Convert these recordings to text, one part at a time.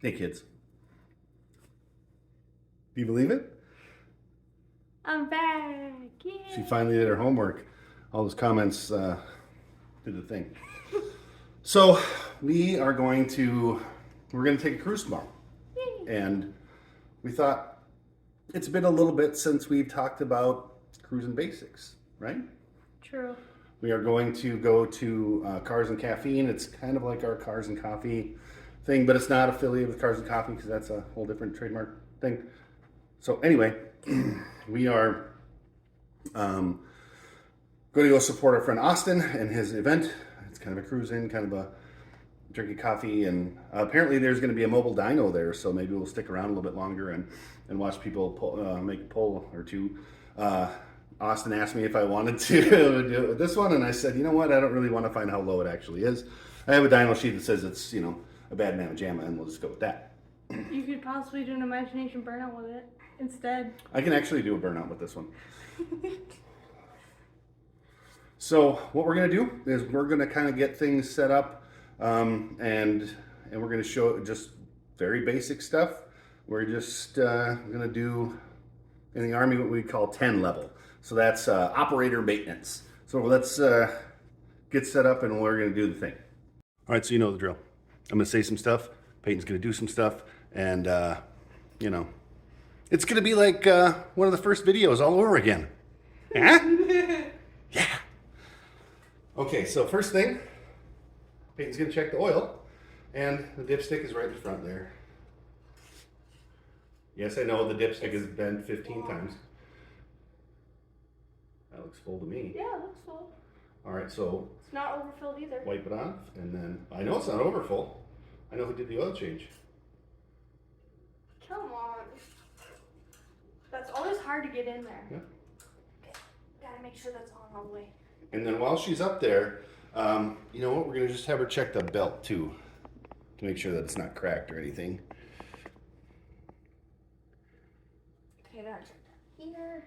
Hey kids. Do you believe it? I'm back. Yay. She finally did her homework. All those comments did the thing. So we're going to take a cruise tomorrow. Yay. And we thought it's been a little bit since we've talked about cruising basics, right? True. We are going to go to Cars and Caffeine. It's kind of like our Cars and Coffee thing, but it's not affiliated with Cars and Coffee because that's a whole different trademark thing. So anyway, we are going to go support our friend Austin and his event. It's kind of a cruise in, kind of a drinking coffee, and apparently there's going to be a mobile dyno there, so maybe we'll stick around a little bit longer and watch people make a pull or two. Austin asked me if I wanted to do it with this one, and I said, you know what, I don't really want to find how low it actually is. I have a dyno sheet that says it's, a bad mamma jamma, and we'll just go with that. You could possibly do an imagination burnout with it instead. I can actually do a burnout with this one. So what we're going to do is we're going to kind of get things set up, and we're going to show just very basic stuff. We're just going to do in the Army what we call 10 level. So that's operator maintenance. So let's get set up and we're going to do the thing. All right, so you know the drill. I'm going to say some stuff. Peyton's going to do some stuff. And, it's going to be like one of the first videos all over again. Huh? Yeah. Okay, so first thing, Peyton's going to check the oil. And the dipstick is right in front there. Yes, I know the dipstick has bent 15 times. That looks full to me. Yeah, it looks full. All right, so It's not overfilled either. wipe it off, and then I know it's not over full. I know who did the oil change. Come on. That's always hard to get in there. Yeah. Okay. Gotta make sure that's on all the way. And then while she's up there, you know what? We're gonna just have her check the belt too, to make sure that it's not cracked or anything. Okay, now check that here.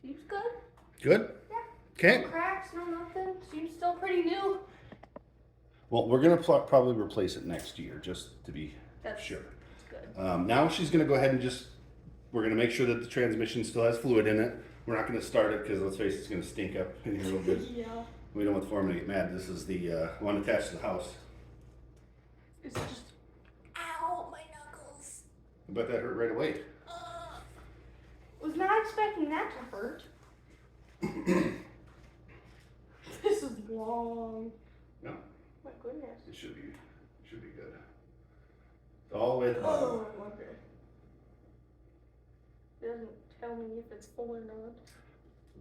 Seems good. Good? Yeah. Okay. No cracks, no nothing. Seems still pretty new. Well, we're gonna probably replace it next year, just to be That's sure. good. Now she's gonna go ahead and we're gonna make sure that the transmission still has fluid in it. We're not gonna start it because let's face it, it's gonna stink up in here a little bit. Yeah. We don't want the foreman to get mad. This is the one attached to the house. It's just. Ow, my knuckles. I bet that hurt right away. Was not expecting that to hurt. This is long. No, My goodness. it should be good. All the way at the bottom. Oh, okay. It doesn't tell me if it's full or not.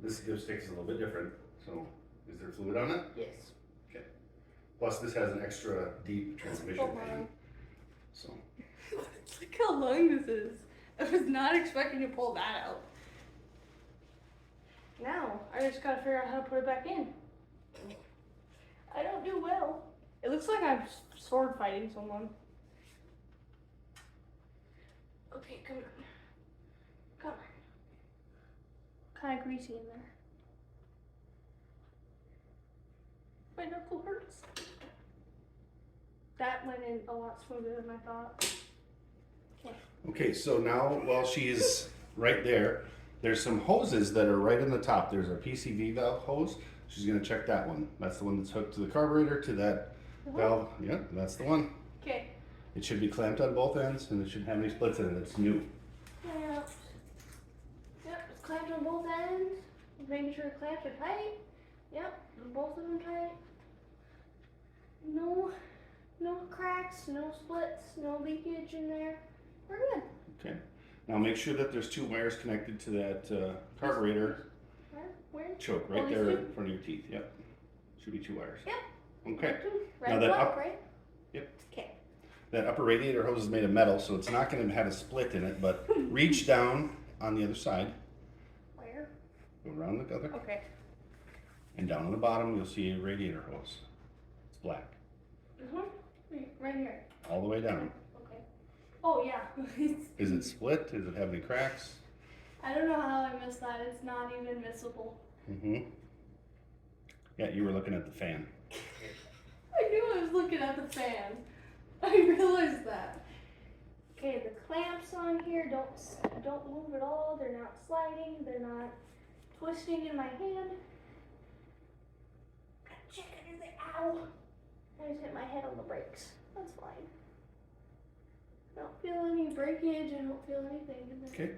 This dipstick is a little bit different. So, is there fluid on it? Yes. Okay. Plus, this has an extra deep transmission Oh, main. my. So, Look how long this is. I was not expecting to pull that out. Now, I just gotta figure out how to put it back in. I don't do well. It looks like I'm sword fighting someone. Okay, come on. Come on. Kinda greasy in there. My knuckle hurts. That went in a lot smoother than I thought. okay, so now while she's right there, there's some hoses that are right in the top. There's a PCV valve hose. She's gonna check that one. That's the one that's hooked to the carburetor to that valve. Yeah, that's the one. Okay. It should be clamped on both ends and it shouldn't have any splits in it. It's new. Yeah. Yep, it's clamped on both ends. Making sure the clamps are tight. Yep, both of them tight. No cracks, no splits, no leakage in there. We're good. Okay. Now make sure that there's two wires connected to that carburetor Where? choke right Oh, these there two? in front of your teeth. Yep. Should be two wires. Yep. Okay. Red Now and that black, up- right? Yep. Okay. That upper radiator hose is made of metal, so it's not going to have a split in it, but reach down on the other side, Where? go around the other, Okay. and down on the bottom you'll see a radiator hose. It's black. This one? Right here. All the way down. Okay. Oh yeah. Is it split? Does it have any cracks? I don't know how I missed that. It's not even missable. Mm-hmm. Yeah, you were looking at the fan. I knew it was looking at the fan. I realized that. Okay, the clamps on here don't move at all. They're not sliding. They're not twisting in my hand. Check under the ow. I just hit my head on the brakes. That's fine. I don't feel any breakage. I don't feel anything in there. Okay.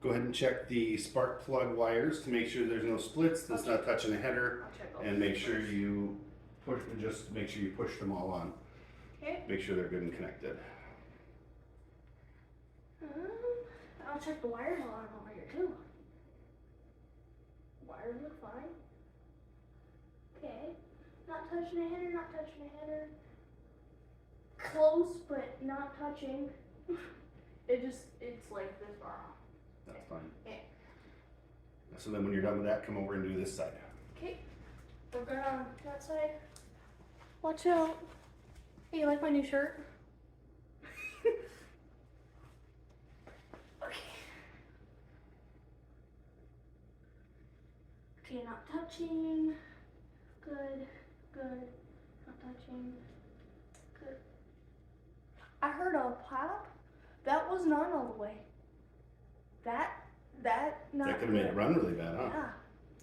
Go ahead and check the spark plug wires to make sure there's no splits, that's not touching the header, I'll check all and the make sure splits. you push them all on. Okay. Make sure they're good and connected. I'll check the wires while I'm over here too. Wires look fine. Okay. Not touching a header, not touching a header. Close, but not touching. It's like this far off. That's fine. Yeah. So then when you're done with that, come over and do this side. Okay. We're good on that side. Watch out. Hey, you like my new shirt? Okay. Okay, not touching. Good, good. Not touching. Good. I heard a pop. That wasn't on all the way. That not That could have made it good. run really bad, huh? Yeah.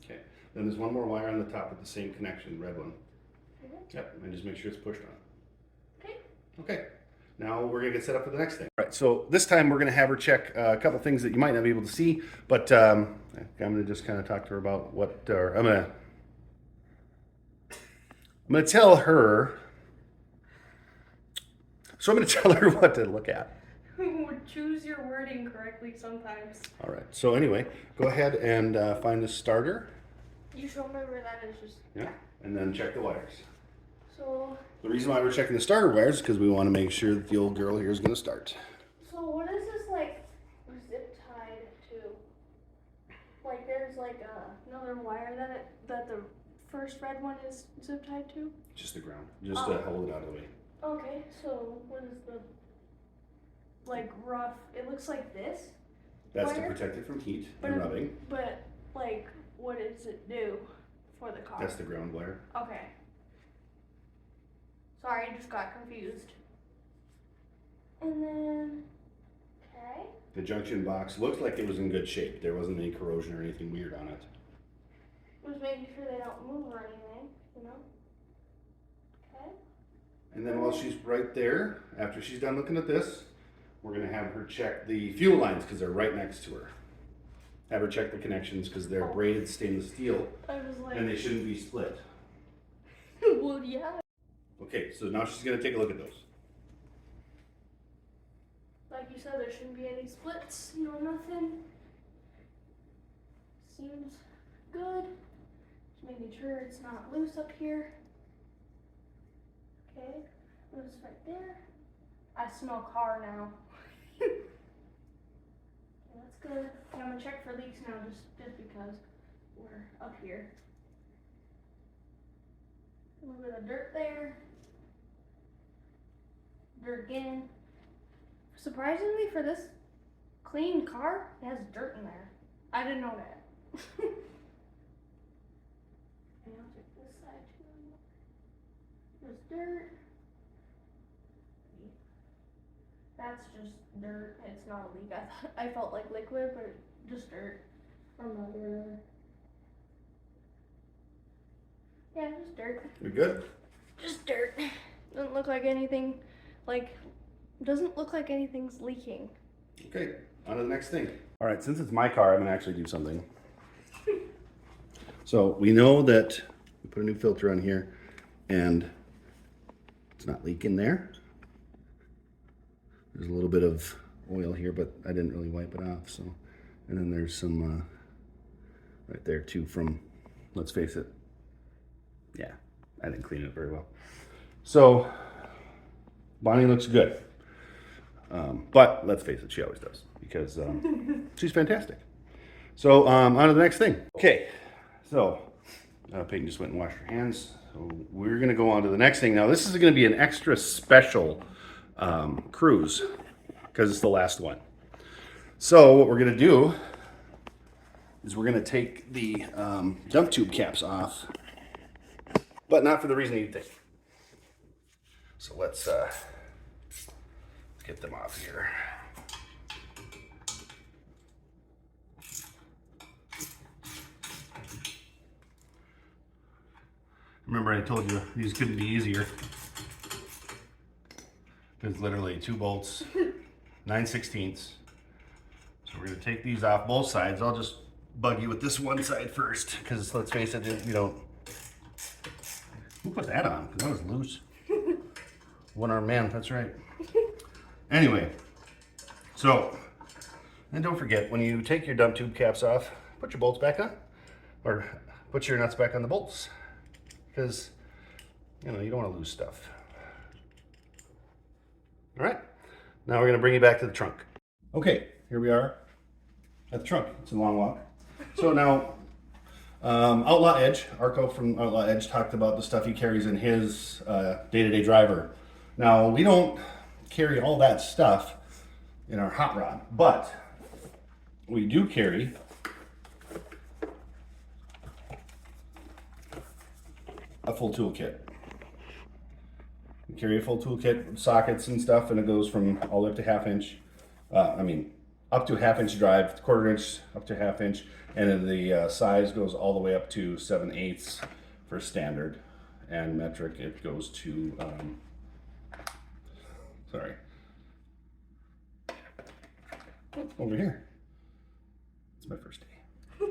Okay. Then there's one more wire on the top with the same connection, red one. Okay. Yep, and just make sure it's pushed on. Okay. Okay. Now we're gonna get set up for the next thing. All right, so this time we're gonna have her check a couple things that you might not be able to see, but I'm gonna just kind of talk to her about what, or I'm gonna tell her. So I'm gonna tell her what to look at. Choose your wording correctly sometimes. All right. So anyway, go ahead and find the starter. You show me where that is. Just Yeah. And then check the wires. So The reason why we're checking the starter wires is because we want to make sure that the old girl here is going to start. what is this like zip tied to? Like there's like another wire that the first red one is zip tied to? Just the ground. Just to hold it out of the way. Okay, so what is the like rough? It looks like this. That's Wire? to protect it from heat But and rubbing. But like, what does it do for the car? That's the ground wire. Okay. Sorry, I just got confused. And then, okay. The junction box looks like it was in good shape. There wasn't any corrosion or anything weird on it. Just making sure they don't move or anything, you know? Okay. And then while she's right there, after she's done looking at this, we're going to have her check the fuel lines because they're right next to her. Have her check the connections because they're braided stainless steel I was like, and they shouldn't be split. well, yeah. Okay, so now she's going to take a look at those. Like you said, there shouldn't be any splits, no nothing. Seems good. Just making sure it's not loose up here. Okay, loose right there. I smell car now. Okay, that's good. Okay, I'm gonna check for leaks now just because we're up here. A little bit of dirt there. Dirt again. Surprisingly, for this clean car, it has dirt in there. I didn't know that. Okay, I'll check this side too. There's dirt. That's just dirt. It's not a leak. I felt like liquid, but just dirt from the river. Yeah, just dirt. We good? Just dirt. Doesn't look like anything. Doesn't look like anything's leaking. Okay, on to the next thing. All right, since it's my car, I'm gonna actually do something. So we know that we put a new filter on here and it's not leaking there. There's a little bit of oil here, but I didn't really wipe it off. So, and then there's some right there too from, let's face it. Yeah, I didn't clean it very well. So Bonnie looks good. But let's face it, she always does because she's fantastic. So on to the next thing. Okay, so Peyton just went and washed her hands. So we're gonna go on to the next thing. Now this is gonna be an extra special cruise because it's the last one. So what we're gonna do is we're gonna take the dump tube caps off, but not for the reason you think. So let's get them off here. Remember I told you these couldn't be easier. There's literally 2 bolts, 9/16. So we're gonna take these off both sides. I'll just bug you with this one side first, because let's face it, you don't. Who put that on? Because that was loose. One-armed man, that's right. Anyway, so, and don't forget, when you take your dump tube caps off, put your bolts back on, or put your nuts back on the bolts, because, you know, you don't want to lose stuff. All right, now we're going to bring you back to the trunk. Okay, here we are at the trunk. It's a long walk. So now, Outlaw Edge, Arco from Outlaw Edge talked about the stuff he carries in his day-to-day driver. Now, we don't carry all that stuff in our hot rod, but we do carry a full toolkit. We carry a full toolkit, sockets and stuff, and it goes from all the way up to half-inch. Up to half-inch drive, quarter-inch up to half-inch, and then the size goes all the way up to 7/8 for standard, and metric it goes to over here. It's my first day.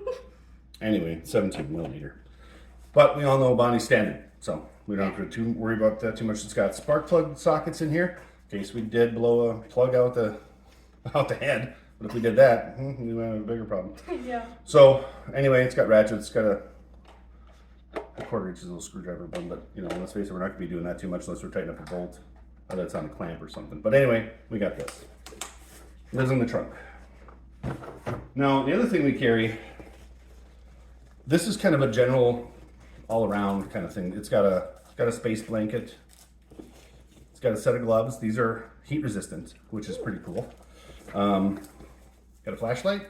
Anyway, 17 millimeter. But we all know Bonnie's standard, so we don't have to worry about that too much. It's got spark plug sockets in here in case we did blow a plug out the head. But if we did that, we would have a bigger problem. Yeah. So anyway, it's got ratchets. It's got a quarter-inch little screwdriver button, but you know, let's face it, we're not going to be doing that too much unless we're tightening up a bolt that's on a clamp or something. But anyway, we got this. Lives in the trunk. Now, the other thing we carry, this is kind of a general, all-around kind of thing. It's got a space blanket. It's got a set of gloves. These are heat-resistant, which is pretty cool. Got a flashlight.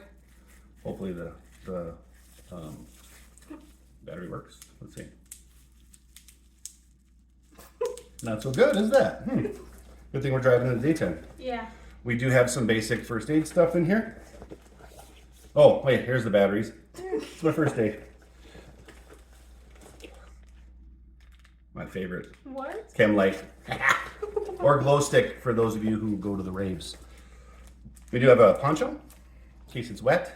Hopefully the battery works. Let's see. Not so good, is that? Good thing we're driving in the daytime. Yeah. We do have some basic first aid stuff in here. Oh, wait, here's the batteries. It's my first aid. My favorite. What? Chem Light. Or glow stick for those of you who go to the raves. We do have a poncho in case it's wet.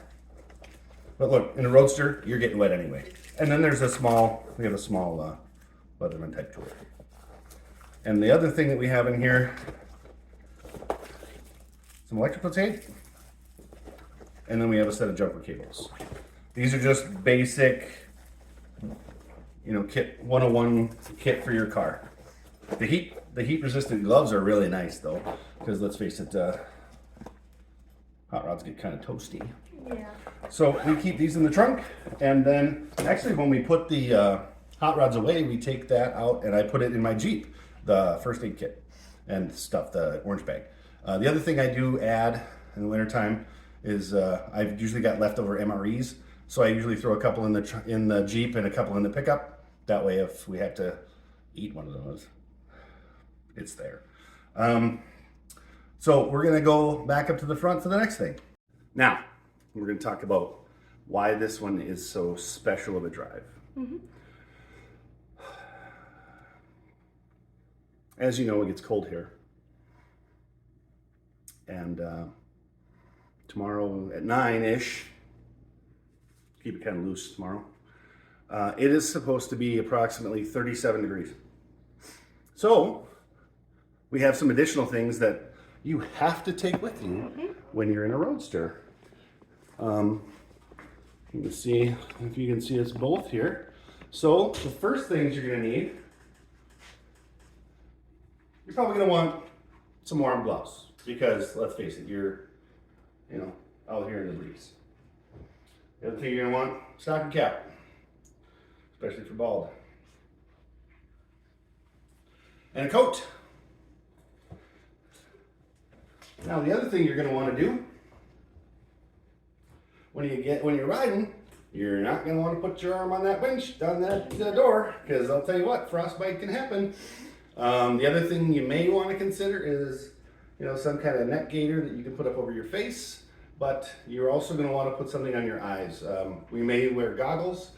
But look, in a Roadster, you're getting wet anyway. And then there's we have a small Leatherman type tool. And the other thing that we have in here, some electrical tape. And then we have a set of jumper cables. These are just basic, kit 101 kit for your car. The heat resistant gloves are really nice though, because let's face it, hot rods get kind of toasty. Yeah. So we keep these in the trunk, and then actually when we put the hot rods away, we take that out and I put it in my Jeep, the first aid kit and stuff, the orange bag. The other thing I do add in the wintertime is I've usually got leftover MREs, so I usually throw a couple in the Jeep and a couple in the pickup. That way, if we have to eat one of those, it's there. So we're gonna go back up to the front for the next thing. Now, we're gonna talk about why this one is so special of a drive. Mm-hmm. As you know, it gets cold here. And tomorrow at 9-ish, keep it kind of loose tomorrow, it is supposed to be approximately 37 degrees. So we have some additional things that you have to take with you when you're in a Roadster. You can see, if you can see us both here. So the first things you're gonna need, you're probably gonna want some warm gloves, because let's face it, you're out here in the breeze. The other thing you're gonna want, stocking cap, especially for bald. And a coat. Now the other thing you're gonna wanna do, when you're riding, you're not gonna wanna put your arm on that winch, on that door, because I'll tell you what, frostbite can happen. The other thing you may want to consider is, some kind of neck gaiter that you can put up over your face, but you're also going to want to put something on your eyes. We may wear goggles.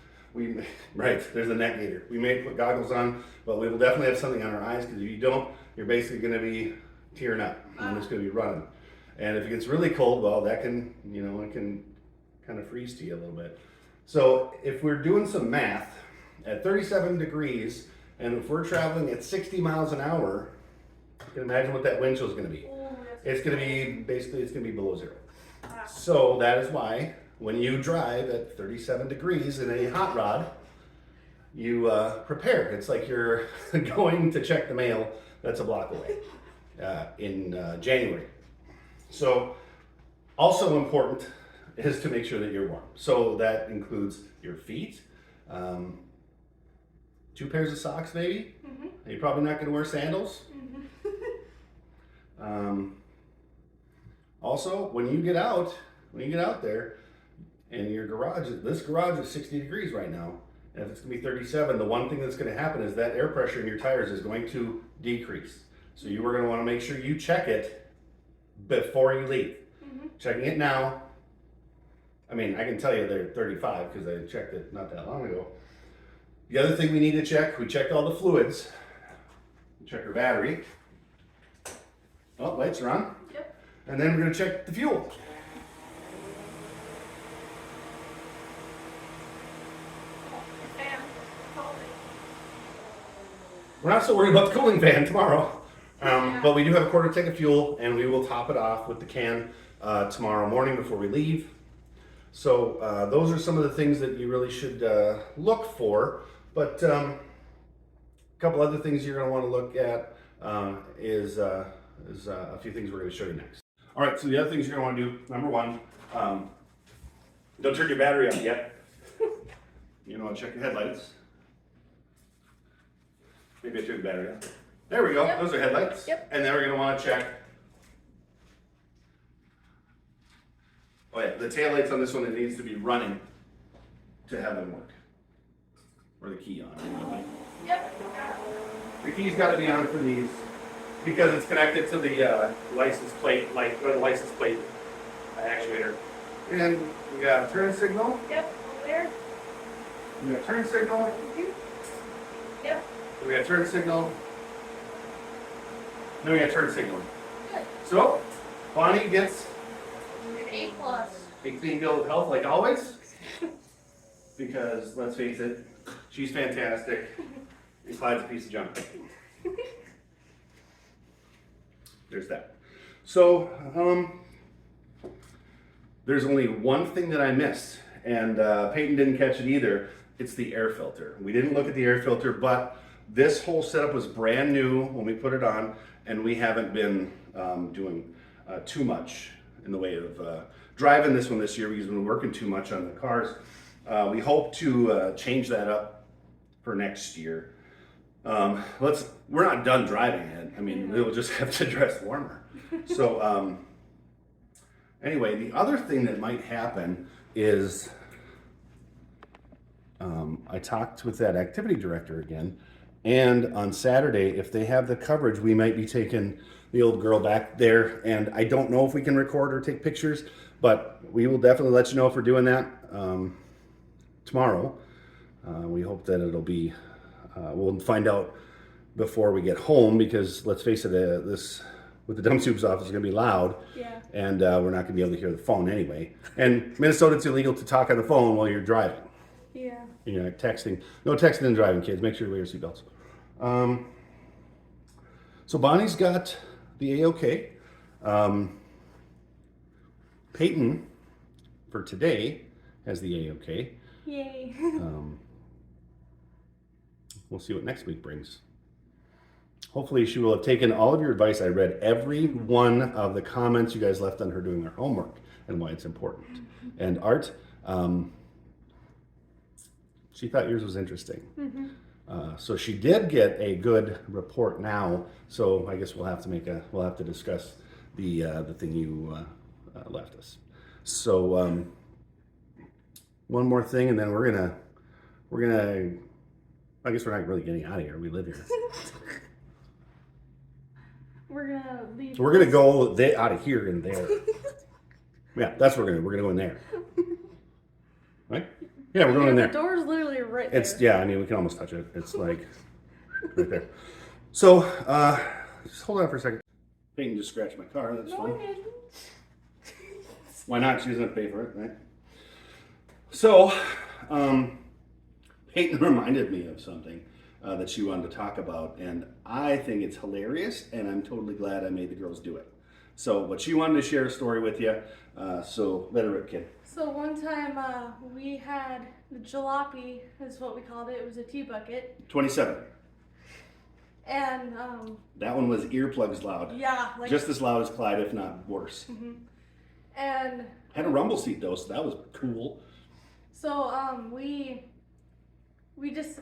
Right, there's a neck gaiter. We may put goggles on, but we will definitely have something on our eyes, because if you don't, you're basically going to be tearing up and it's going to be running. And if it gets really cold, well, that can, it can kind of freeze to you a little bit. So if we're doing some math, at 37 degrees, and if we're traveling at 60 miles an hour, you can imagine what that wind chill is going to be. It's going to be, basically, it's going to be below zero. So that is why when you drive at 37 degrees in a hot rod, you prepare. It's like you're going to check the mail that's a block away in January. So also important is to make sure that you're warm. So that includes your feet, 2 pairs of socks maybe. Mm-hmm. You're probably not going to wear sandals. Mm-hmm. Also, when you get out there, and this garage is 60 degrees right now, and if it's going to be 37, the one thing that's going to happen is that air pressure in your tires is going to decrease. So you are going to want to make sure you check it before you leave. Mm-hmm. Checking it now. I mean, I can tell you they're 35 because I checked it not that long ago. The other thing we need to check, we checked all the fluids. We check our battery. Oh, lights are on. Yep. And then we're going to check the fuel. We're not so worried about the cooling fan tomorrow, but we do have a quarter tank of fuel, and we will top it off with the can tomorrow morning before we leave. So those are some of the things that you really should look for. But a couple other things you're going to want to look at is a few things we're going to show you next. All right, so the other things you're going to want to do, number one, don't turn your battery on yet. You want to check your headlights. Maybe I turned the battery on. There we go. Yep. Those are headlights. Yep. And then we're going to want to check. Oh yeah, the taillights on this one, it needs to be running to have them work. Or the key on. Yep. The key's got to be on for these because it's connected to the license plate, actuator. And we got a turn signal. Yep. There. We got a turn signal. Mm-hmm. Yep. We got turn signal. Then we got turn signal. Good. So, Bonnie gets an A+. A clean bill of health like always. Because, let's face it, she's fantastic. And Clyde's a piece of junk. There's that. So, there's only one thing that I missed. And Peyton didn't catch it either. It's the air filter. We didn't look at the air filter, but this whole setup was brand new when we put it on, and we haven't been doing too much in the way of driving this one this year because we've been working too much on the cars. We hope to change that up for next year. We're not done driving it. I mean, we'll just have to dress warmer. So anyway, the other thing that might happen is I talked with that activity director again. And on Saturday, if they have the coverage, we might be taking the old girl back there. And I don't know if we can record or take pictures, but we will definitely let you know if we're doing that tomorrow. We hope that it'll be, we'll find out before we get home because let's face it, this with the dump soup's office is going to be loud. Yeah. And we're not going to be able to hear the phone anyway. And Minnesota, it's illegal to talk on the phone while you're driving. Yeah. You're not texting. No texting and driving, kids. Make sure you wear your seatbelts. So Bonnie's got the A-OK. Peyton, for today, has the A-OK. Yay. We'll see what next week brings. Hopefully she will have taken all of your advice. I read every one of the comments you guys left on her doing her homework and why it's important. And Art, she thought yours was interesting. Mm-hmm. So she did get a good report now. So I guess we'll have to discuss the thing you left us. So one more thing, and then we're gonna. I guess we're not really getting out of here. We live here. we're gonna leave. We're gonna go out of here and there. Yeah, that's what we're gonna go in there. Right? Yeah, we're going in there. The door's literally right there. Yeah, I mean, we can almost touch it. It's like right there. So, just hold on for a second. Peyton just scratched my car. That's No, fun. I didn't. Why not? She doesn't pay for it, right? So, Peyton reminded me of something that she wanted to talk about, and I think it's hilarious, and I'm totally glad I made the girls do it. So, but she wanted to share a story with you. So, let her rip, kid. So one time we had the jalopy, is what we called it. It was a tea bucket, 27. and That one was earplugs loud. yeah, like Just as loud as Clyde, if not worse. and Had a rumble seat though, so that was cool. so we just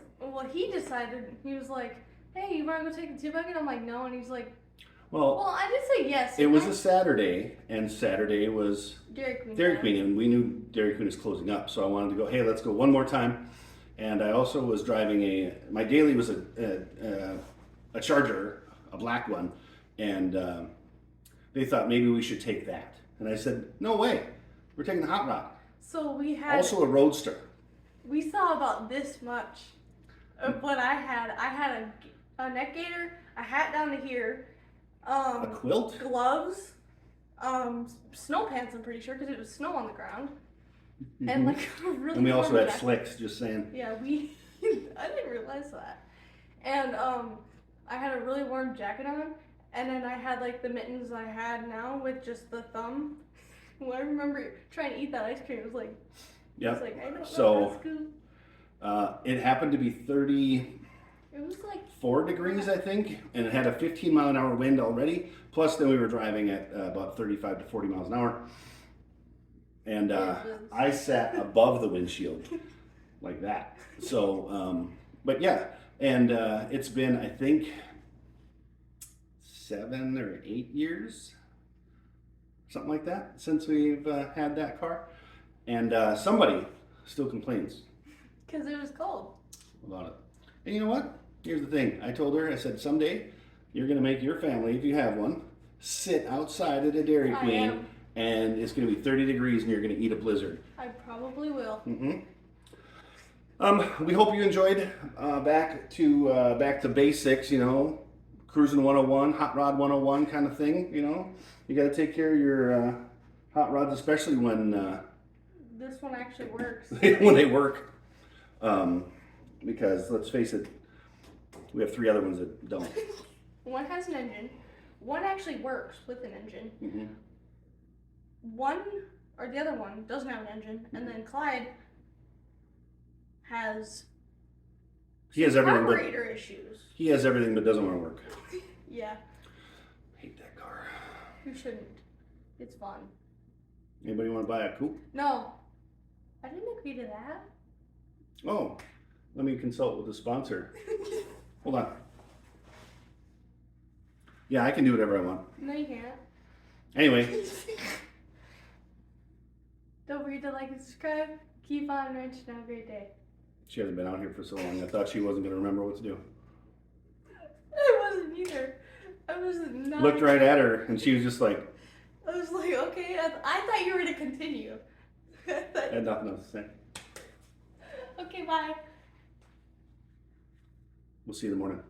he decided, he was like, hey, you want to go take the tea bucket? I'm like, no, and he's like, Well, well, I did say yes. it was a Saturday, and Saturday was Dairy Queen. Dairy Queen, and we knew Dairy Queen was closing up, so I wanted to go, hey, let's go one more time. And I also was driving my daily was a Charger, a black one, and they thought maybe we should take that. And I said, no way, we're taking the Hot Rod. So we had Also a Roadster. we saw about this much of what I had. I had a neck gaiter, a hat down to here, A quilt? gloves, snow pants. I'm pretty sure because it was snow on the ground, and like a really. And we also warm had jacket. slicks, just saying. Yeah, we. I didn't realize that, and I had a really warm jacket on, and then I had like the mittens I had now with just the thumb. Well, I remember trying to eat that ice cream. It was like. Yep. I was like, I don't know So, that's good. It happened to be 34 It was like degrees, I think, and it had a 15-mile-an-hour wind already. Plus, then we were driving at about 35 to 40 miles an hour. And I sat above the windshield like that. So, but yeah, and it's been, I think, 7 or 8 years, something like that, since we've had that car. And somebody still complains because it was cold. about it. And you know what? Here's the thing. I told her, I said, someday you're going to make your family, if you have one, sit outside at a Dairy I Queen, am. and it's going to be 30 degrees and you're going to eat a blizzard. I probably will. We hope you enjoyed back to basics, you know, cruising 101, hot rod 101 kind of thing, you know. You got to take care of your hot rods, especially when This one actually works. when they work. Because let's face it, we have 3 other ones that don't. One has an engine. One actually works with an engine. Mm-hmm. One, or the other one, doesn't have an engine. And then Clyde has He has everything, but carburetor issues. he has everything, but doesn't want to work. Yeah, Hate that car. you shouldn't. It's fun. Anybody want to buy a coupe? No, I didn't agree to that. Oh, let me consult with the sponsor. Hold on. Yeah, I can do whatever I want. No, you can't. Anyway, Don't forget to like and subscribe. Keep on ranch and have a great day. she hasn't been out here for so long. I thought she wasn't going to remember what to do. I wasn't either. I was not. Looked right at her, and she was just like, I was like, okay, I thought you were gonna continue. I thought- had nothing else to say. okay, bye. We'll see you in the morning.